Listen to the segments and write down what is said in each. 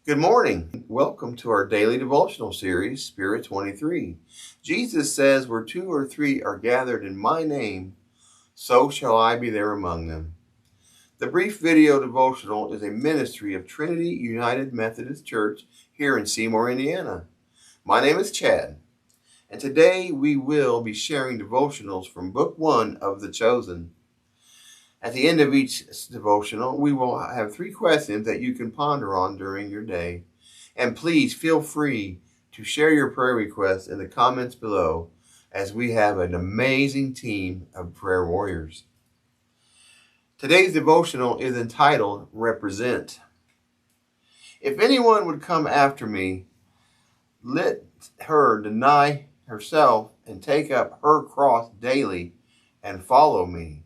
Good morning. Welcome to our daily devotional series, Spirit 23. Jesus says, where two or three are gathered in my name, so shall I be there among them. The brief video devotional is a ministry of Trinity United Methodist Church here in Seymour, Indiana. My name is Chad, and today we will be sharing devotionals from Book 1 of The Chosen. At the end of each devotional, we will have 3 questions that you can ponder on during your day. And please feel free to share your prayer requests in the comments below, as we have an amazing team of prayer warriors. Today's devotional is entitled, Represent. If anyone would come after me, let her deny herself and take up her cross daily and follow me.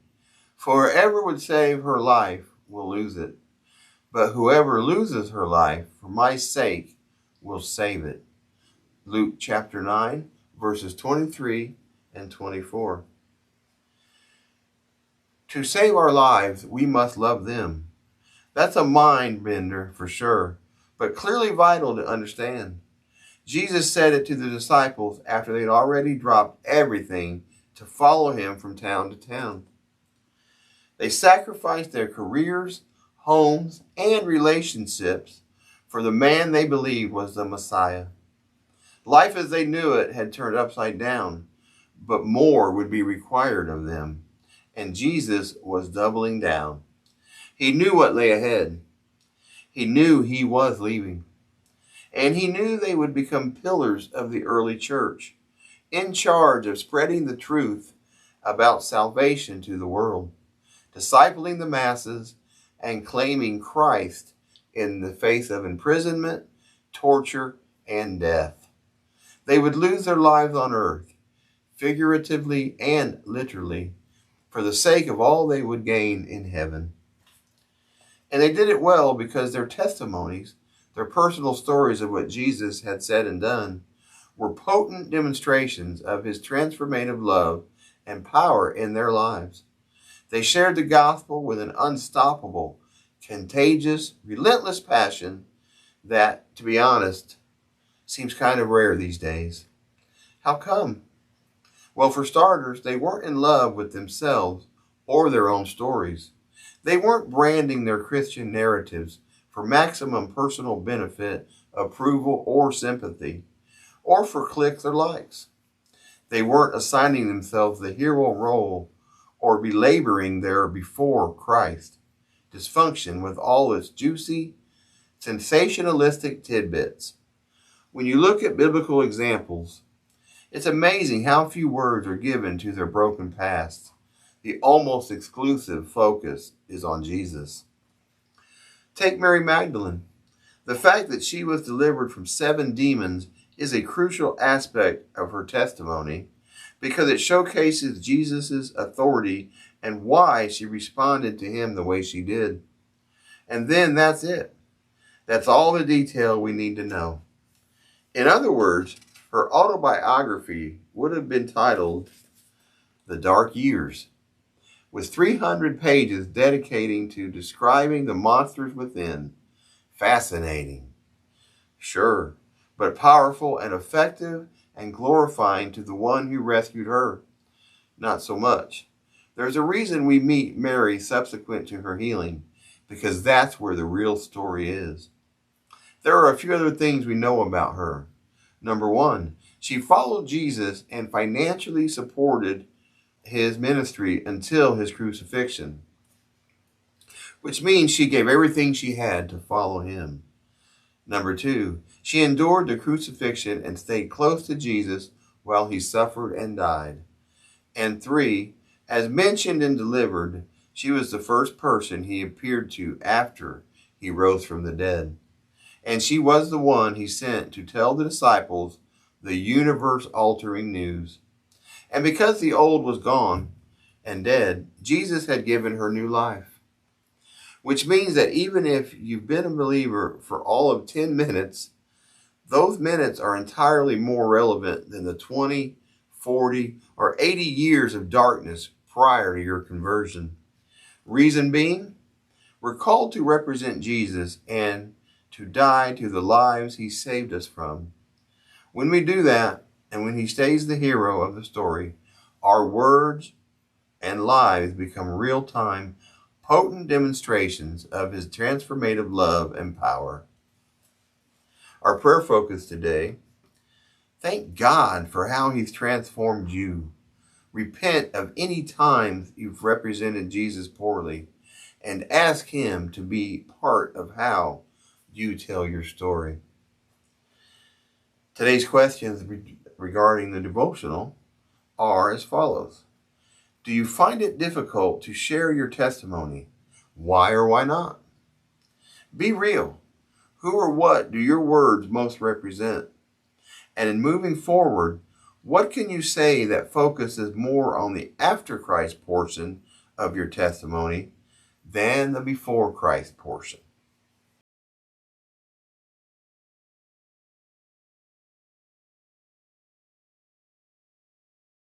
For whoever would save her life will lose it, but whoever loses her life for my sake will save it. Luke chapter 9, verses 23 and 24. To save our lives, we must love them. That's a mind bender for sure, but clearly vital to understand. Jesus said it to the disciples after they'd already dropped everything to follow him from town to town. They sacrificed their careers, homes, and relationships for the man they believed was the Messiah. Life as they knew it had turned upside down, but more would be required of them, and Jesus was doubling down. He knew what lay ahead. He knew he was leaving, and he knew they would become pillars of the early church, in charge of spreading the truth about salvation to the world, discipling the masses, and claiming Christ in the face of imprisonment, torture, and death. They would lose their lives on earth, figuratively and literally, for the sake of all they would gain in heaven. And they did it well because their testimonies, their personal stories of what Jesus had said and done, were potent demonstrations of his transformative love and power in their lives. They shared the gospel with an unstoppable, contagious, relentless passion that, to be honest, seems kind of rare these days. How come? Well, for starters, they weren't in love with themselves or their own stories. They weren't branding their Christian narratives for maximum personal benefit, approval, or sympathy, or for clicks or likes. They weren't assigning themselves the hero role or belaboring their before Christ dysfunction with all its juicy, sensationalistic tidbits. When you look at biblical examples, it's amazing how few words are given to their broken past. The almost exclusive focus is on Jesus. Take Mary Magdalene. The fact that she was delivered from 7 demons is a crucial aspect of her testimony, because it showcases Jesus' authority and why she responded to him the way she did. And then that's it. That's all the detail we need to know. In other words, her autobiography would have been titled The Dark Years, with 300 pages dedicating to describing the monsters within. Fascinating. Sure, but powerful and effective and glorifying to the one who rescued her. Not so much. There's a reason we meet Mary subsequent to her healing, because that's where the real story is. There are a few other things we know about her. Number 1, she followed Jesus and financially supported his ministry until his crucifixion, which means she gave everything she had to follow him. Number 2, she endured the crucifixion and stayed close to Jesus while he suffered and died. And 3, as mentioned and delivered, she was the first person he appeared to after he rose from the dead. And she was the one he sent to tell the disciples the universe-altering news. And because the old was gone and dead, Jesus had given her new life. Which means that even if you've been a believer for all of 10 minutes, those minutes are entirely more relevant than the 20, 40, or 80 years of darkness prior to your conversion. Reason being, we're called to represent Jesus, and to die to the lives he saved us from. When we do that, and when he stays the hero of the story, our words and lives become real-time, potent demonstrations of his transformative love and power. Our prayer focus today: thank God for how he's transformed you. Repent of any times you've represented Jesus poorly, and ask him to be part of how you tell your story. Today's questions regarding the devotional are as follows. Do you find it difficult to share your testimony? Why or why not? Be real. Who or what do your words most represent? And in moving forward, what can you say that focuses more on the after Christ portion of your testimony than the before Christ portion?